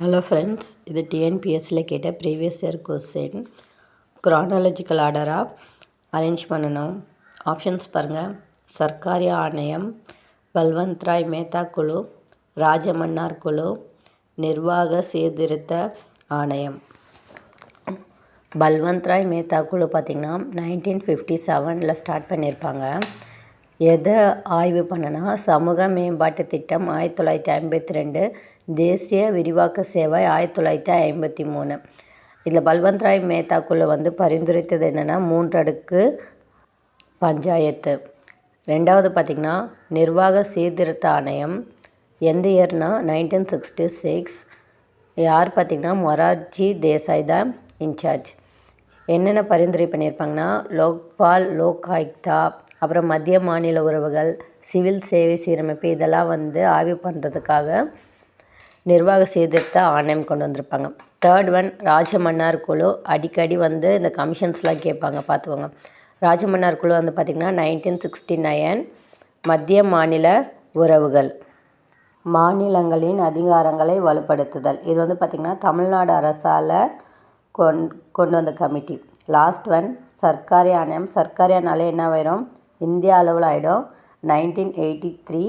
Hello friends, இது டிஎன்பிஎஸ்சியில் கேட்ட previous year question. குரானாலஜிக்கல் ஆர்டராக arrange பண்ணணும். ஆப்ஷன்ஸ் பாருங்கள். சர்க்காரியா ஆணையம், பல்வந்த் ராய் மேத்தா குழு, ராஜமன்னார் குழு, நிர்வாக சீர்திருத்த ஆணையம். பல்வந்த் ராய் மேத்தா குழு பார்த்திங்கன்னா 1957 ஸ்டார்ட் பண்ணியிருப்பாங்க. எதை ஆய்வு பண்ணனா சமூக மேம்பாட்டு திட்டம் 1952, தேசிய விரிவாக்க சேவை 1953. இதில் பல்வந்த் ராய் மேத்தா குழு பரிந்துரைத்தது என்னென்னா 3 அடுக்கு பஞ்சாயத்து. ரெண்டாவது பார்த்திங்கன்னா நிர்வாக சீர்திருத்த ஆணையம். எந்த இயர்னா 1966. யார் பார்த்திங்கன்னா மொரார்ஜி தேசாய் தான் இன்சார்ஜ். என்னென்ன பரிந்துரை பண்ணியிருப்பாங்கன்னா லோக்பால், லோக் ஆயுக்தா, அப்புறம் மத்திய மாநில உறவுகள், சிவில் சேவை சீரமைப்பு, இதெல்லாம் ஆய்வு பண்ணுறதுக்காக நிர்வாக சீர்திருத்த ஆணையம் கொண்டு வந்திருப்பாங்க. தேர்ட் ஒன் ராஜமன்னார் குழு. அடிக்கடி இந்த கமிஷன்ஸ்லாம் கேட்பாங்க, பார்த்துக்கோங்க. ராஜமன்னார் குழு பார்த்திங்கன்னா 1969. மத்திய மாநில உறவுகள், மாநிலங்களின் அதிகாரங்களை வலுப்படுத்துதல். இது பார்த்திங்கன்னா தமிழ்நாடு அரசால் கொண்டு வந்த கமிட்டி. லாஸ்ட் ஒன் சர்க்காரி ஆணையம். சர்க்காரியானாலே என்ன ஆயிரும், இந்தியா அளவில் ஆகிடும். 1983.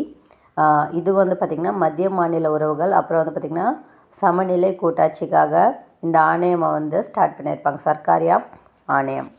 இது பார்த்திங்கன்னா மத்திய மாநில உறவுகள். அப்புறம் பார்த்திங்கன்னா சமநிலை கூட்டாட்சிக்காக இந்த ஆணையம் ஸ்டார்ட் பண்ணியிருப்பாங்க, சர்க்காரியா ஆணையம்.